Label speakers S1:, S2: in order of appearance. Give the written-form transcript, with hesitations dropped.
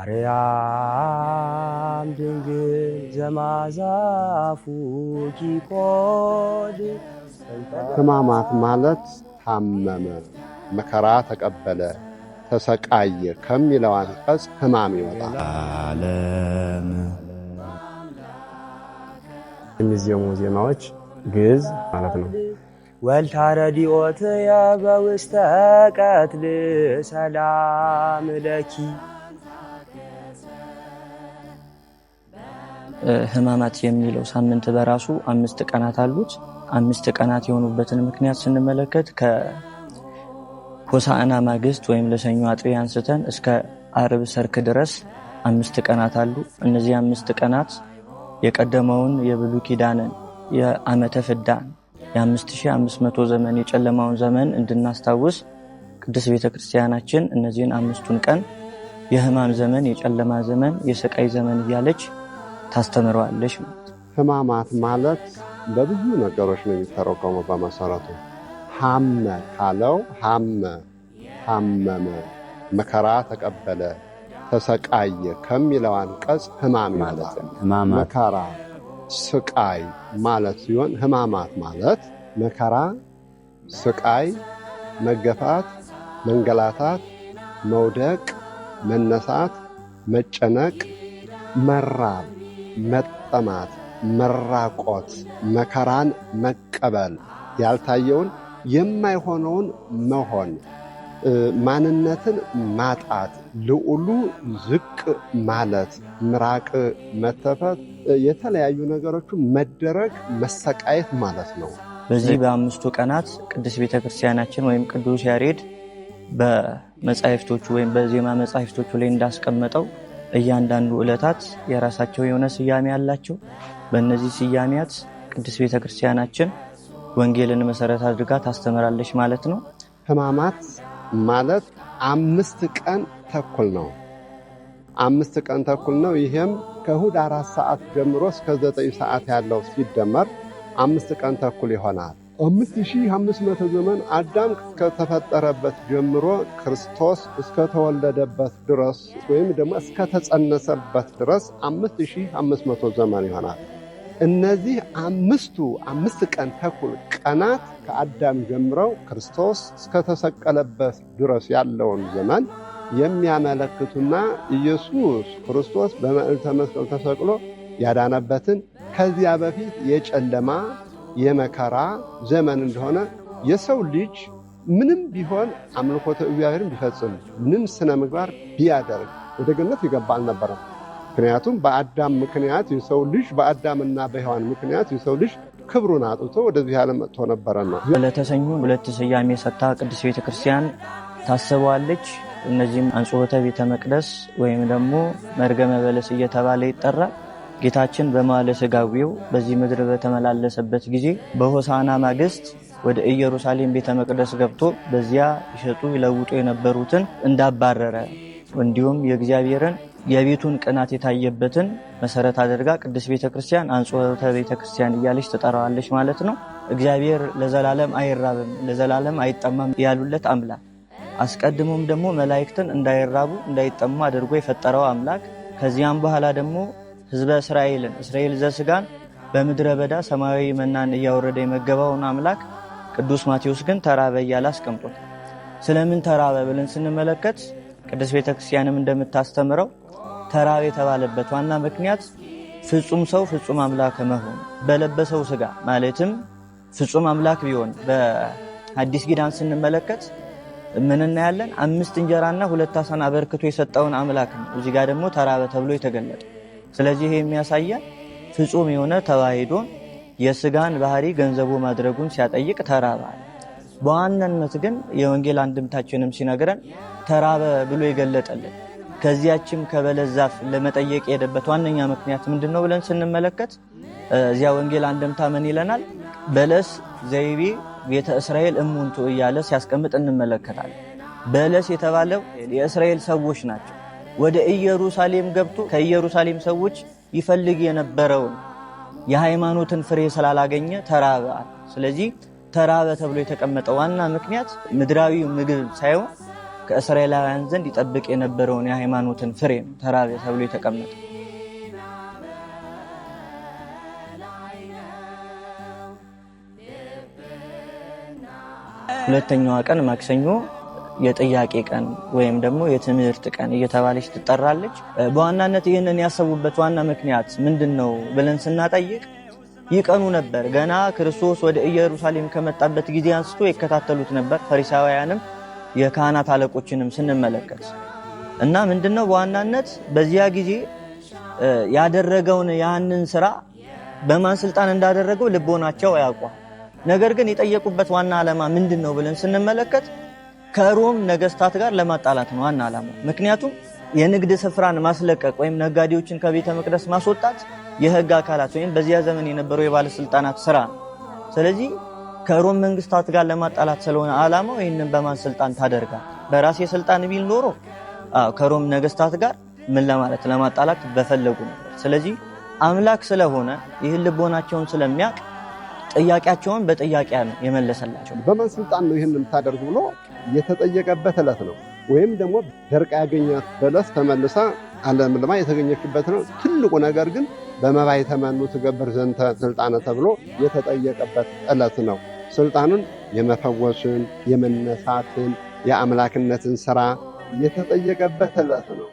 S1: ማርያም ድንግል ዘማዛፉ ኪቆድ።
S2: ሕማማት ማለት ታመመ፣ መከራ ተቀበለ፣ ተሰቃየ ከሚለው አንቀጽ ሕማም ይወጣል።
S1: ዓለም የሚዜሙ ዜማዎች ግዕዝ ማለት ነው። ወልታረዲኦትየ በውስተ ቀትል ሰላም ለኪ።
S3: ሕማማት የሚለው ሳምንት በራሱ 5 ቀናት አሉት። 5 ቀናት የሆኑበትን ምክንያት ስንመለከት ከሆሳዕና ማግስት ወይም ለሰኞ አጥቢያ አንስተን እስከ አርብ ሰርክ ድረስ 5 ቀናት አሉ። እነዚህ 5 ቀናት የቀደመውን የብሉይ ኪዳንን የዓመተ ፍዳን የ5500 ዘመን የጨለማውን ዘመን እንድናስታውስ ቅድስት ቤተክርስቲያናችን እነዚህን 5ቱን ቀን የሕማም ዘመን፣ የጨለማ ዘመን፣ የስቃይ ዘመን እያለች ታስተምረዋለች።
S2: ሕማማት ማለት በብዙ ነገሮች ነው የሚተረጎመው። በመሰረቱ ሐመ ካለው ሐመመ፣ መከራ ተቀበለ፣ ተሰቃየ ከሚለው አንቀጽ ሕማም ማለት ነው። መከራ ስቃይ ማለት ሲሆን ሕማማት ማለት መከራ፣ ስቃይ፣ መገፋት፣ መንገላታት፣ መውደቅ፣ መነሳት፣ መጨነቅ፣ መራብ፣ መጠማት፣ መራቆት፣ መከራን መቀበል፣ ያልታየውን የማይሆነውን መሆን፣ ማንነትን ማጣት፣ ልዑሉ ዝቅ ማለት፣ ምራቅ መተፈት፣ የተለያዩ ነገሮቹ መደረግ፣ መሰቃየት ማለት ነው።
S3: በዚህ በ5ቱ ቀናት ቅድስት ቤተክርስቲያናችን ወይም ቅዱስ ያሬድ በመጻሕፍቶቹ ወይም በዜማ መጻሕፍቶቹ ላይ እንዳስቀመጠው እያንዳንዱ ዕለታት የራሳቸው የሆነ ስያሜ አላቸው። በእነዚህ ስያሜያት ቅድስት ቤተክርስቲያናችን ወንጌልን መሰረት አድርጋ ታስተምራለች ማለት ነው።
S2: ሕማማት ማለት 5 ቀን ተኩል ነው። 5 ቀን ተኩል ነው። ይሄም ከእሑድ 4 ሰዓት ጀምሮ እስከ 9 ሰዓት ያለው ሲደመር 5 ቀን ተኩል ይሆናል። 5500 ዘመን አዳም እስከተፈጠረበት ጀምሮ ክርስቶስ እስከተወለደበት ድረስ ወይም ደግሞ እስከተጸነሰበት ድረስ 5500 ዘመን ይሆናል። እነዚህ 5 ቀን ተኩል ቀናት ከአዳም ጀምረው ክርስቶስ እስከተሰቀለበት ድረስ ያለውን ዘመን የሚያመለክቱና ኢየሱስ ክርስቶስ በመዕልተ መስቀል ተሰቅሎ ያዳነበትን ከዚያ በፊት የጨለማ የመከራ ዘመን እንደሆነ የሰው ልጅ ምንም ቢሆን አምልኮተ እግዚአብሔርን ቢፈጽም ምንም ስነ ምግባር ቢያደርግ ወደ ገነት ይገባ አልነበረም። ምክንያቱም በአዳም ምክንያት የሰው ልጅ በአዳምና በሔዋን ምክንያት የሰው ልጅ ክብሩን አጥቶ ወደዚህ ዓለም መጥቶ ነበረና
S3: ለተሰኙ 2 ስያሜ ሰጥታ ቅድስት ቤተክርስቲያን ታስበዋለች። እነዚህም አንጾተ ቤተ መቅደስ ወይም ደግሞ መርገመ በለስ እየተባለ ይጠራል። ጌታችን በመዋዕለ ሥጋዌው በዚህ ምድር በተመላለሰበት ጊዜ በሆሳዕና ማግስት ወደ ኢየሩሳሌም ቤተ መቅደስ ገብቶ በዚያ ይሸጡ ይለውጡ የነበሩትን እንዳባረረ እንዲሁም የእግዚአብሔርን የቤቱን ቅናት የታየበትን መሰረት አድርጋ ቅድስት ቤተክርስቲያን አንጾተ ቤተክርስቲያን እያለች ትጠራዋለች ማለት ነው። እግዚአብሔር ለዘላለም አይራብም ለዘላለም አይጠማም ያሉለት አምላክ፣ አስቀድሞም ደግሞ መላእክትን እንዳይራቡ እንዳይጠሙ አድርጎ የፈጠረው አምላክ፣ ከዚያም በኋላ ደግሞ ሕዝበ እስራኤል ዘሥጋን በምድረ በዳ ሰማያዊ መናን እያወረደ የመገባውን አምላክ ቅዱስ ማቴዎስ ግን ተራበ እያለ አስቀምጦት። ስለምን ተራበ ብለን ስንመለከት ቅድስት ቤተክርስቲያንም እንደምታስተምረው ተራበ የተባለበት ዋና ምክንያት ፍጹም ሰው ፍጹም አምላክ መሆን በለበሰው ሥጋ ማለትም ፍጹም አምላክ ቢሆን በአዲስ ኪዳን ስንመለከት ምን እናያለን? 5 እንጀራና 2 ዓሣን አበርክቶ የሰጠውን አምላክ ነው። እዚህ ጋር ደግሞ ተራበ ተብሎ የተገለጠ። ስለዚህ ይሄ የሚያሳየን ፍጹም የሆነ ተዋሂዶን የሥጋን ባህሪ ገንዘቡ ማድረጉን ሲያጠይቅ ተራበ። በዋናነት ግን የወንጌል አንድምታችንም ሲነግረን ተራበ ብሎ የገለጠልን ከዚያችም ከበለስ ዛፍ ለመጠየቅ የሄደበት ዋነኛ ምክንያት ምንድነው ብለን ስንመለከት እዚያ ወንጌል አንድምታ ምን ይለናል? በለስ ዘይቤ ቤተ እስራኤል እሙንቱ እያለ ሲያስቀምጥ እንመለከታለን። በለስ የተባለው የእስራኤል ሰዎች ናቸው። ወደ ኢየሩሳሌም ገብቶ ከኢየሩሳሌም ሰዎች ይፈልግ የነበረውን የሃይማኖትን ፍሬ ስላላገኘ ተራበ። ስለዚህ ተራበ ተብሎ የተቀመጠ ዋና ምክንያት ምድራዊ ምግብ ሳይሆን ከእስራኤላውያን ዘንድ ይጠብቅ የነበረውን የሃይማኖትን ፍሬ ነው ተራበ ተብሎ የተቀመጠ። ሁለተኛዋ ቀን ማክሰኞ የጥያቄ ቀን ወይም ደግሞ የትምህርት ቀን እየተባለች ትጠራለች። በዋናነት ይህንን ያሰቡበት ዋና ምክንያት ምንድነው ብለን ስናጠይቅ ይቀኑ ነበር። ገና ክርስቶስ ወደ ኢየሩሳሌም ከመጣበት ጊዜ አንስቶ ይከታተሉት ነበር፣ ፈሪሳውያንም የካህናት አለቆችንም ስንመለከት እና ምንድነው በዋናነት በዚያ ጊዜ ያደረገውን ያንን ስራ በማን ስልጣን እንዳደረገው ልቦናቸው ያውቋል። ነገር ግን የጠየቁበት ዋና ዓላማ ምንድነው ብለን ስንመለከት ከሮም ነገስታት ጋር ለማጣላት ነው ዋና ዓላማ። ምክንያቱም የንግድ ስፍራን ማስለቀቅ ወይም ነጋዴዎችን ከቤተ መቅደስ ማስወጣት የህግ አካላት ወይም በዚያ ዘመን የነበሩ የባለስልጣናት ስራ ነው። ስለዚህ ከሮም መንግስታት ጋር ለማጣላት ስለሆነ ዓላማው ይህንን በማን ስልጣን ታደርጋል? በራሴ ስልጣን ቢል ኖሮ ከሮም ነገስታት ጋር ምን ለማለት ለማጣላት በፈለጉ ነበር። ስለዚህ አምላክ ስለሆነ ይህን ልቦናቸውን ስለሚያውቅ ጥያቄያቸውን በጥያቄ ነው የመለሰላቸው።
S2: በማን ስልጣን ነው ይህን የምታደርጉ ብሎ የተጠየቀበት ዕለት ነው። ወይም ደግሞ ደርቃ ያገኛት በለስ ተመልሳ አለምልማ የተገኘችበት ነው። ትልቁ ነገር ግን በመባይ ተመኑ ትገብር ዘንተ ስልጣነ ተብሎ የተጠየቀበት ዕለት ነው። ስልጣኑን የመፈወስን፣ የመነሳትን፣ የአምላክነትን ሥራ የተጠየቀበት ዕለት ነው።